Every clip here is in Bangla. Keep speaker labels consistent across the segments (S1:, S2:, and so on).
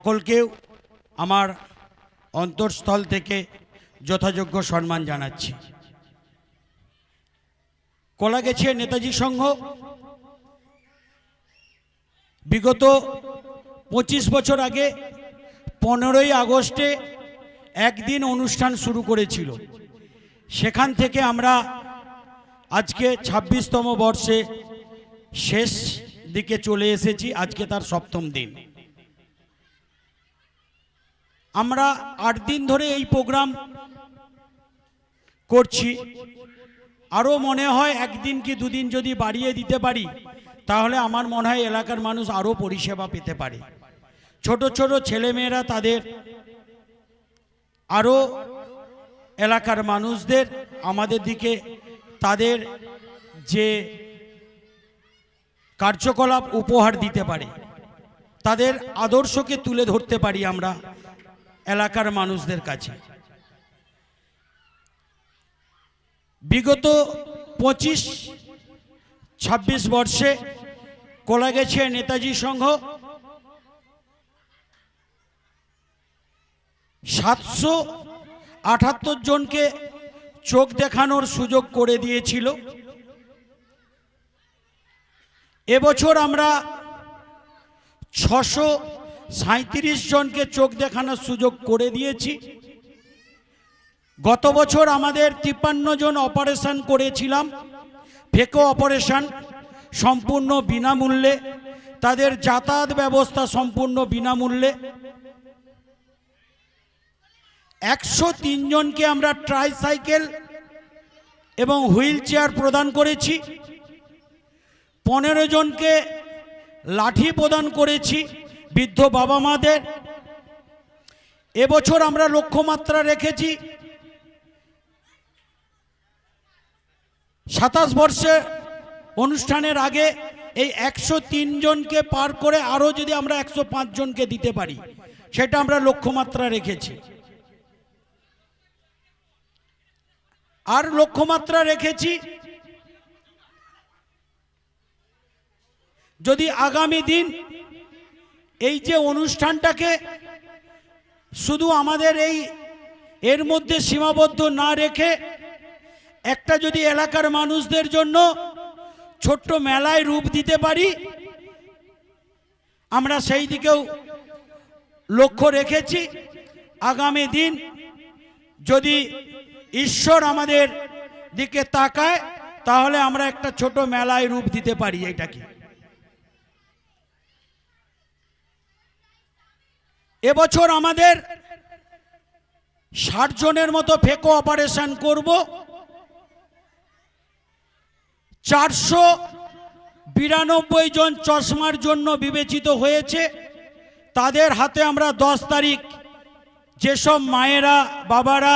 S1: সকলকেও আমার অন্তরস্থল থেকে যথাযোগ্য সম্মান জানাচ্ছি। কোলাগেছে নেতাজি সংঘ বিগত 25 বছর আগে 15ই আগস্টে একদিন অনুষ্ঠান শুরু করেছিল। সেখান থেকে আমরা আজকে 26তম বর্ষে শেষ দিকে চলে এসেছি। আজকে তার 7ম দিন। আমরা 8 দিন ধরে এই প্রোগ্রাম করছি। আরও মনে হয় একদিন কি দুদিন যদি বাড়িয়ে দিতে পারি তাহলে আমার মনে হয় এলাকার মানুষ আরও পরিষেবা পেতে পারে। ছোট ছোট ছেলেমেয়েরা তাদের আরও এলাকার মানুষদের আমাদের দিকে তাদের যে কার্যকলাপ উপহার দিতে পারে, তাদের আদর্শকে তুলে ধরতে পারি আমরা এলাকার মানুষদের কাছে। বিগত 25-26 বর্ষে কোলাগেছে নেতাজি সংঘ 778 জনকে চোখ দেখানোর সুযোগ করে দিয়েছিল। এবছর আমরা 637 জনকে চোখ দেখানোর সুযোগ করে দিয়েছি। গত বছর আমাদের 53 জন অপারেশন করেছিলাম, ফেকো অপারেশন, সম্পূর্ণ বিনামূল্যে। তাদের যাতায়াত ব্যবস্থা সম্পূর্ণ বিনামূল্যে। 103 জনকে আমরা ট্রাইসাইকেল এবং হুইল চেয়ার প্রদান করেছি। 15 জনকে লাঠি প্রদান করেছি বৃদ্ধ বাবা মাদের। এবছর আমরা লক্ষ্যমাত্রা রেখেছি 27 বর্ষে অনুষ্ঠানের আগে এই 103 জনকে পার করে আরও যদি আমরা 105 জনকে দিতে পারি, সেটা আমরা লক্ষ্যমাত্রা রেখেছি। আর লক্ষ্যমাত্রা রেখেছি যদি আগামী দিন এই যে অনুষ্ঠানটাকে শুধু আমাদের এর মধ্যে সীমাবদ্ধ না রেখে একটা যদি এলাকার মানুষদের জন্য ছোট্ট মেলায় রূপ দিতে পারি, আমরা সেই দিকেও লক্ষ্য রেখেছি। আগামী দিন যদি ঈশ্বর আমাদের দিকে তাকায় তাহলে আমরা একটা ছোট মেলায় রূপ দিতে পারি। এটাকে এবছর আমাদের 60 জনের মতো ফেকো অপারেশন করব। 492 জন চশমার জন্য বিবেচিত হয়েছে। তাদের হাতে আমরা 10 তারিখ যেসব মায়েরা বাবারা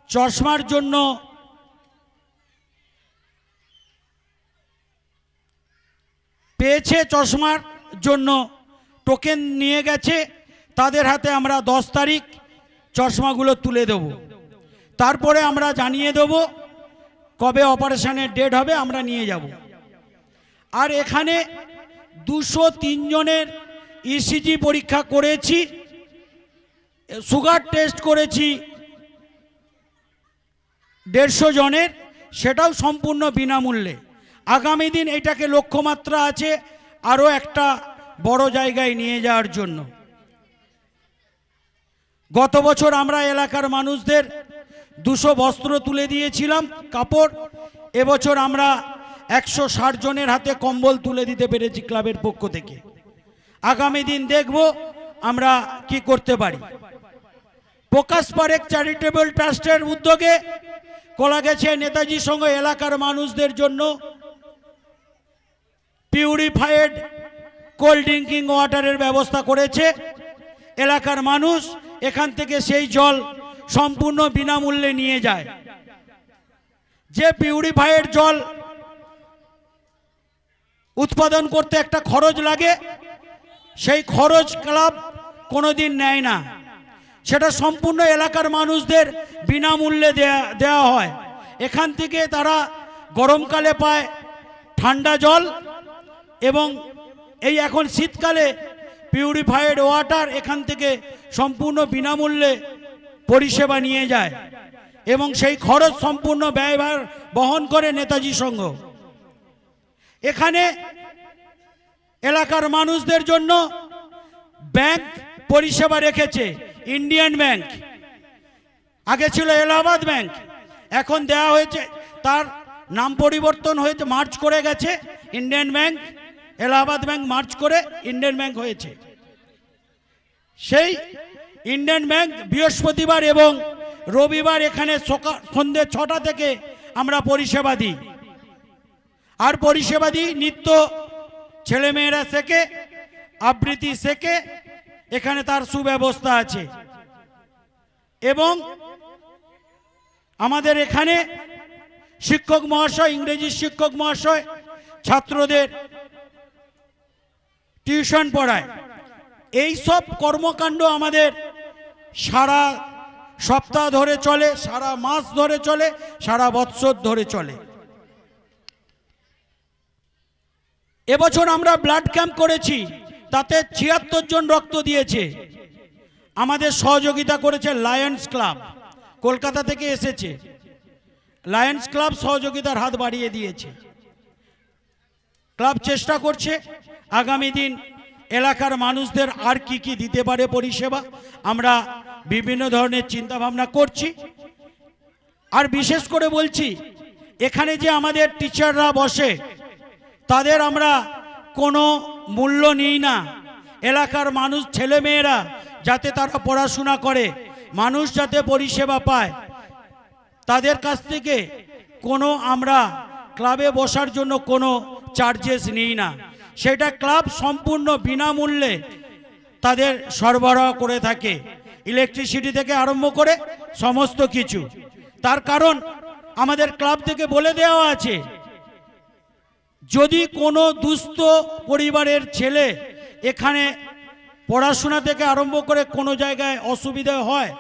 S1: চশমার জন্য পেয়েছে, চশমার জন্য টোকেন নিয়ে গেছে, তাদের হাতে আমরা 10 তারিখ চশমাগুলো তুলে দেব। তারপরে আমরা জানিয়ে দেব কবে অপারেশনের ডেট হবে, আমরা নিয়ে যাব। আর এখানে 203 জনের ইসিজি পরীক্ষা করেছি, সুগার টেস্ট করেছি 150 জনের, সেটাও সম্পূর্ণ বিনামূল্যে। আগামী দিন এটাকে লক্ষ্যমাত্রা আছে আরও একটা বড় জায়গায় নিয়ে যাওয়ার জন্য। গত বছর আমরা এলাকার মানুষদের 200 বস্ত্র তুলে দিয়েছিলাম, কাপড়। এবছর আমরা 160 জনের হাতে কম্বল তুলে দিতে পেরেছি ক্লাবের পক্ষ থেকে। আগামী দিন দেখব আমরা কি করতে পারি। প্রকাশ পারেক চ্যারিটেবল ট্রাস্টের উদ্যোগে কোলাগেছে নেতাজি সংঘ এলাকার মানুষদের জন্য পিউরিফাইড কোল্ড ড্রিঙ্কিং ওয়াটারের ব্যবস্থা করেছে। এলাকার মানুষ এখান থেকে সেই জল সম্পূর্ণ বিনামূল্যে নিয়ে যায়। যে পিউরিফাইড জল উৎপাদন করতে একটা খরচ লাগে, সেই খরচ ক্লাব কোনোদিন নেয় না। সেটা সম্পূর্ণ এলাকার মানুষদের বিনামূল্যে দেওয়া হয়। এখান থেকে তারা গরমকালে পায় ঠান্ডা জল এবং এই এখন শীতকালে পিউরিফাইড ওয়াটার এখান থেকে সম্পূর্ণ বিনামূল্যে পরিষেবা নিয়ে যায় এবং সেই খরচ সম্পূর্ণ ব্যয়ভার বহন করে নেতাজি সংঘ। এখানে এলাকার মানুষদের জন্য ব্যাংক পরিষেবা রেখেছে ইন্ডিয়ান ব্যাংক, আগে ছিল এলাহাবাদ ব্যাংক, এখন দেয়া হয়েছে, তার নাম পরিবর্তন হয়েছে, মার্জ করে গেছে Indian bank, Allahabad bank merge করে ইন্ডিয়ান ব্যাংক হয়েছে। সেই ইন্ডিয়ান ব্যাংক বৃহস্পতিবার এবং রবিবার এখানে সন্ধ্যে 6টা থেকে আমরা পরিষেবা দিই। আর পরিষেবা দিই নিত্য ছেলেমেয়েরা শেখে, আবৃত্তি শেখে, এখানে তার সুব্যবস্থা আছে। এবং আমাদের এখানে শিক্ষক মহাশয়, ইংরেজি শিক্ষক মহাশয় ছাত্রদের টিউশন পড়ায়। এই সব কর্মকাণ্ড আমাদের সারা সপ্তাহ ধরে চলে, সারা মাস ধরে চলে, সারা বৎসর ধরে চলে। এবছর আমরা ব্লাড ক্যাম্প করেছি, তাতে ৭৬ জন রক্ত দিয়েছে। আমাদের সহযোগিতা করেছে লায়ন্স ক্লাব, কলকাতা থেকে এসেছে। লায়ন্স ক্লাব সহযোগিতার হাত বাড়িয়ে দিয়েছে। ক্লাব চেষ্টা করছে আগামী দিন এলাকার মানুষদের আর কি কি দিতে পারে পরিষেবা, আমরা বিভিন্ন ধরনের চিন্তা ভাবনা করছি। আর বিশেষ করে বলছি, এখানে যে আমাদের টিচাররা বসে তাদের আমরা কোনো মূল্য নিই না। এলাকার মানুষ, ছেলেমেয়েরা যাতে তারা পড়াশোনা করে, মানুষ যাতে পরিষেবা পায়, তাদের কাছ থেকে কোনো আমরা ক্লাবে বসার জন্য কোনো চার্জেস নিই না। সেটা ক্লাব সম্পূর্ণ বিনামূল্যে তাদের সরবরাহ করে থাকে, ইলেকট্রিসিটি থেকে আরম্ভ করে সমস্ত কিছু। তার কারণ আমাদের ক্লাব থেকে বলে দেওয়া আছে, যদি কোনো দুস্থ পরিবারের ছেলে এখানে পড়াশোনা থেকে আরম্ভ করে কোনো জায়গায় অসুবিধা হয়,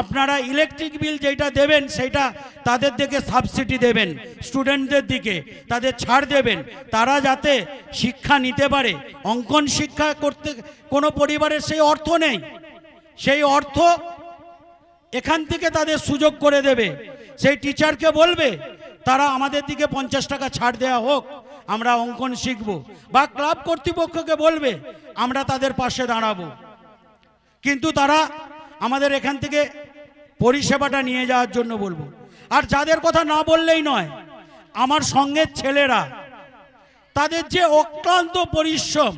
S1: আপনারা ইলেকট্রিক বিল যেটা দেবেন সেটা তাদের দিকে সাবসিডি দেবেন, স্টুডেন্টদের দিকে তাদের ছাড় দেবেন, তারা যাতে শিক্ষা নিতে পারে। অঙ্কন শিক্ষা করতে কোনো পরিবারের সেই অর্থ নেই, সেই অর্থ এখান থেকে তাদের সুযোগ করে দেবে। সেই টিচারকে বলবে তারা আমাদের দিকে 50 টাকা ছাড় দেওয়া হোক, আমরা অঙ্কন শিখব, বা ক্লাব কর্তৃপক্ষকে বলবে আমরা তাদের পাশে দাঁড়াবো। কিন্তু তারা আমাদের এখান থেকে পরিষেবাটা নিয়ে যাওয়ার জন্য বলবো। আর যাদের কথা না বললেই নয়, আমার সঙ্গের ছেলেরা, তাদের যে অক্লান্ত পরিশ্রম,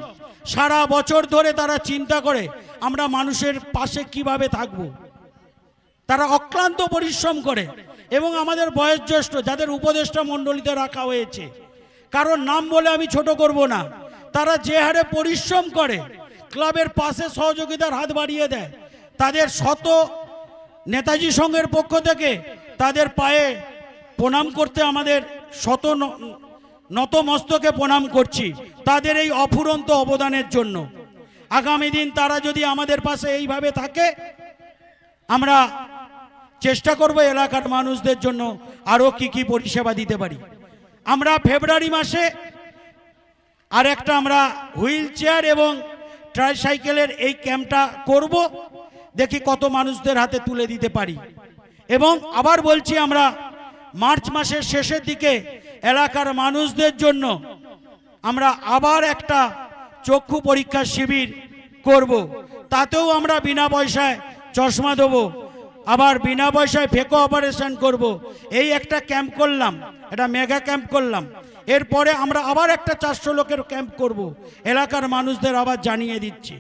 S1: সারা বছর ধরে তারা চিন্তা করে আমরা মানুষের পাশে কিভাবে থাকব, তারা অক্লান্ত পরিশ্রম করে। এবং আমাদের বয়োজ্যেষ্ঠ যাদের উপদেষ্টা মণ্ডলীতে রাখা হয়েছে, কারণ নাম বলে আমি ছোট করব না, তারা যে হারে পরিশ্রম করে ক্লাবের পাশে সহযোগিতার হাত বাড়িয়ে দেয়, তাদের শত নেতাজি সংঘের পক্ষ থেকে তাদের পায়ে প্রণাম করতে আমাদের শত নত মস্তকে প্রণাম করছি তাদের এই অফুরন্ত অবদানের জন্য। আগামী দিন তারা যদি আমাদের পাশে এইভাবে থাকে, আমরা চেষ্টা করব এলাকার মানুষদের জন্য আরও কি কি পরিষেবা দিতে পারি। আমরা ফেব্রুয়ারি মাসে আর একটা আমরা হুইল চেয়ার এবং ট্রাইসাইকেলের এই ক্যাম্পটা করব, দেখি কত মানুষদের হাতে তুলে দিতে পারি। এবং আবার বলছি, আমরা মার্চ মাসের শেষের দিকে এলাকার মানুষদের জন্য আমরা আবার একটা চক্ষু পরীক্ষা শিবির করব, তাতেও আমরা বিনা পয়সায় চশমা দেবো, আবার বিনা পয়সায় ফেকো অপারেশন করব। এই একটা ক্যাম্প করলাম, এটা মেগা ক্যাম্প করলাম, এরপরে আমরা আবার একটা 400 লোকের ক্যাম্প করব। এলাকার মানুষদের আবার জানিয়ে দিচ্ছি,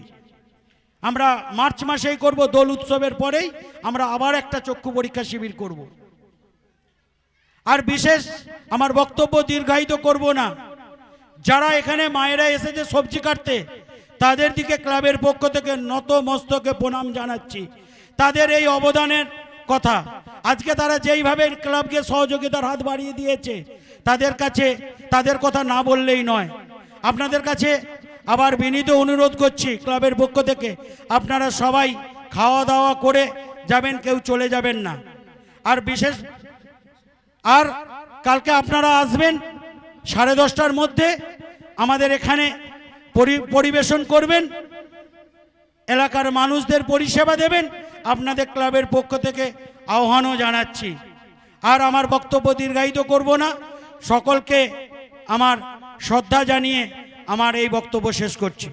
S1: আমরা মার্চ মাসেই করব, দোল উৎসবের পরেই আমরা আবার একটা চক্ষু পরীক্ষা শিবির করব। আর বিশেষ আমার বক্তব্য দীর্ঘায়িত করব না, যারা এখানে মায়েরা এসেছে সবজি কাটতে, তাদের দিকে ক্লাবের পক্ষ থেকে নত মস্তকে প্রণাম জানাচ্ছি। তাদের এই অবদানের কথা, আজকে তারা যেইভাবে ক্লাবকে সহযোগিতার হাত বাড়িয়ে দিয়েছে, তাদের কাছে তাদের কথা না বললেই নয়। আপনাদের কাছে আবার বিনীত অনুরোধ করছি, ক্লাবের পক্ষ থেকে আপনারা সবাই খাওয়া দাওয়া করে যাবেন, কেউ চলে যাবেন না। আর বিশেষ আর কালকে আপনারা আসবেন 10:30টার মধ্যে, আমাদের এখানে পরিবেশন করবেন এলাকার মানুষদের পরিষেবা দেবেন, আপনাদের ক্লাবের পক্ষ থেকে আহ্বানও জানাচ্ছি। আর আমার বক্তব্য দীর্ঘায়িত করব না, সকলকে আমার শ্রদ্ধা জানিয়ে আমার এই বক্তব্য শেষ করছি।